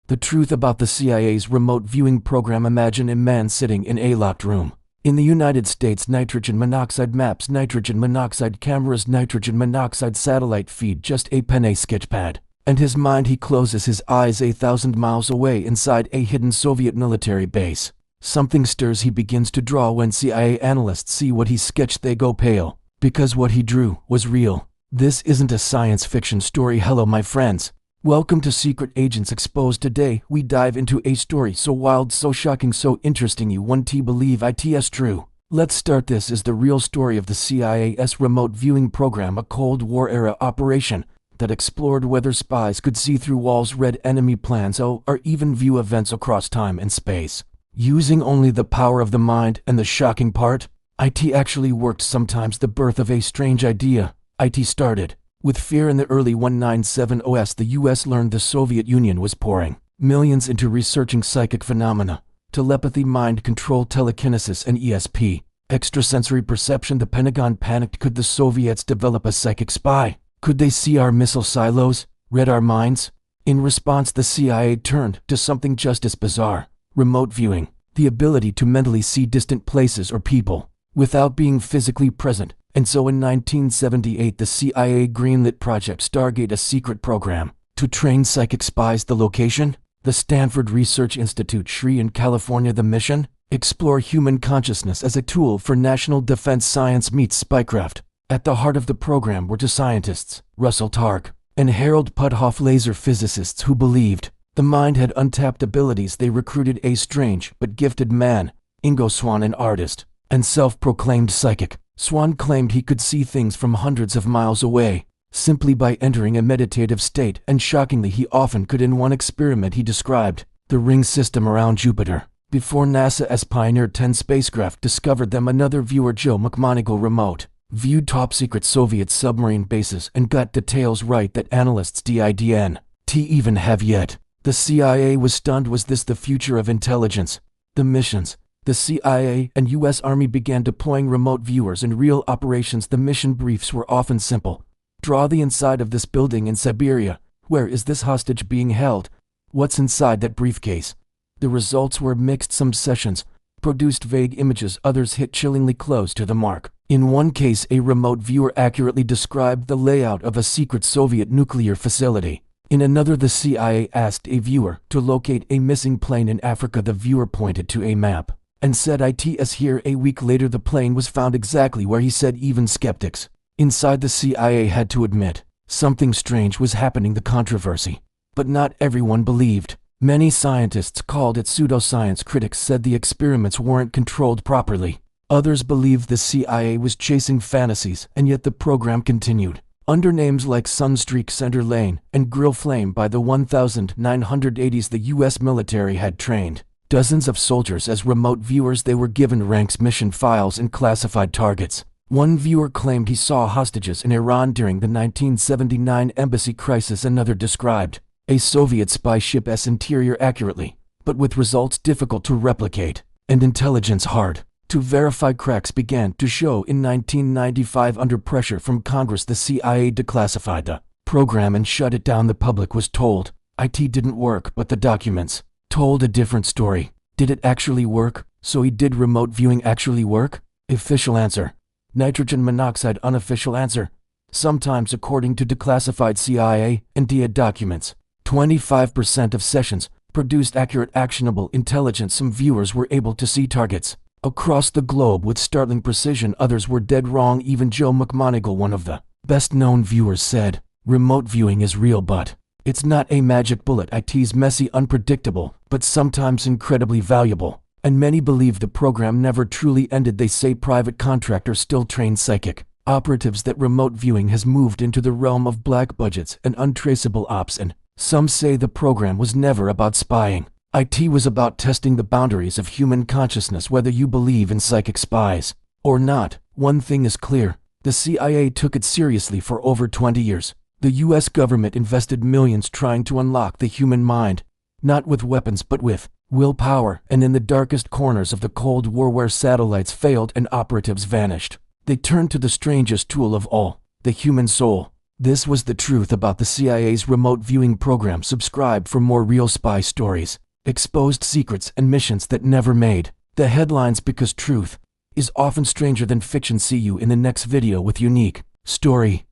The truth about the CIA's remote viewing program. Imagine a man sitting in a locked room. In the United States, nitrogen monoxide maps, nitrogen monoxide cameras, nitrogen monoxide satellite feed, just a pen, a sketchpad. And his mind, he closes his eyes 1,000 miles away inside a hidden Soviet military base. Something stirs, he begins to draw. When CIA analysts see what he sketched, they go pale, because what he drew was real. This isn't a science fiction story. Hello my friends. Welcome to Secret Agents Exposed. Today, we dive into a story so wild, so shocking, so interesting you won't believe it's true. Let's start. This is the real story of the CIA's remote viewing program, a Cold War-era operation that explored whether spies could see through walls, read enemy plans, or even view events across time and space, using only the power of the mind. And the shocking part? IT actually worked. Sometimes the birth of a strange idea. IT started with fear. In the early 1970s, the US learned the Soviet Union was pouring millions into researching psychic phenomena, telepathy, mind control, telekinesis, and ESP, extrasensory perception. The Pentagon panicked. Could the Soviets develop a psychic spy? Could they see our missile silos, read our minds? In response, the CIA turned to something just as bizarre: remote viewing, the ability to mentally see distant places or people without being physically present. And so in 1978, the CIA greenlit Project Stargate, a secret program to train psychic spies. The location? The Stanford Research Institute, SRI, in California. The mission? Explore human consciousness as a tool for national defense. Science meets spycraft. At the heart of the program were two scientists, Russell Targ and Harold Puthoff, laser physicists who believed the mind had untapped abilities. They recruited a strange but gifted man, Ingo Swann, an artist and self-proclaimed psychic. Swann claimed he could see things from hundreds of miles away simply by entering a meditative state, and shockingly, he often could. In one experiment he described, the ring system around Jupiter, before NASA's Pioneer 10 spacecraft discovered them. Another viewer, Joe McMoneagle, remote viewed top-secret Soviet submarine bases and got details right that analysts didn't even have yet. The CIA was stunned. Was this the future of intelligence? The missions. The CIA and U.S. Army began deploying remote viewers in real operations. The mission briefs were often simple. Draw the inside of this building in Siberia. Where is this hostage being held? What's inside that briefcase? The results were mixed. Some sessions produced vague images, others hit chillingly close to the mark. In one case, a remote viewer accurately described the layout of a secret Soviet nuclear facility. In another, the CIA asked a viewer to locate a missing plane in Africa. The viewer pointed to a map and said, "It's here." A week later, the plane was found exactly where he said. Even skeptics inside the CIA had to admit something strange was happening. The controversy, but not everyone believed. Many scientists called it pseudoscience. Critics said the experiments weren't controlled properly. Others believed the CIA was chasing fantasies, and yet the program continued. Under names like Sunstreak, Center Lane, and Grill Flame. By the 1980s, the U.S. military had trained dozens of soldiers as remote viewers. They were given ranks, mission files, and classified targets. One viewer claimed he saw hostages in Iran during the 1979 embassy crisis. Another described a Soviet spy ship's interior accurately, but with results difficult to replicate, and intelligence hard to verify. Cracks began to show in 1995. Under pressure from Congress, the CIA declassified the program and shut it down. The public was told IT didn't work, but the documents told a different story. Did it actually work? So did remote viewing actually work? Official answer: nitrogen monoxide. Unofficial answer: sometimes. According to declassified CIA and DIA documents, 25% of sessions produced accurate, actionable intelligence. Some viewers were able to see targets across the globe with startling precision. Others were dead wrong. Even Joe McMoneagle, one of the best-known viewers, said, "Remote viewing is real, but it's not a magic bullet. It's messy, unpredictable, but sometimes incredibly valuable." And many believe the program never truly ended. They say private contractors still train psychic operatives, that remote viewing has moved into the realm of black budgets and untraceable ops, and some say the program was never about spying. IT was about testing the boundaries of human consciousness. Whether you believe in psychic spies or not, one thing is clear: the CIA took it seriously for over 20 years. The US government invested millions trying to unlock the human mind, not with weapons but with willpower. And in the darkest corners of the Cold War, where satellites failed and operatives vanished, they turned to the strangest tool of all, the human soul. This was the truth about the CIA's remote viewing program. Subscribe for more real spy stories, exposed secrets, and missions that never made the headlines, because truth is often stranger than fiction. See you in the next video with unique story.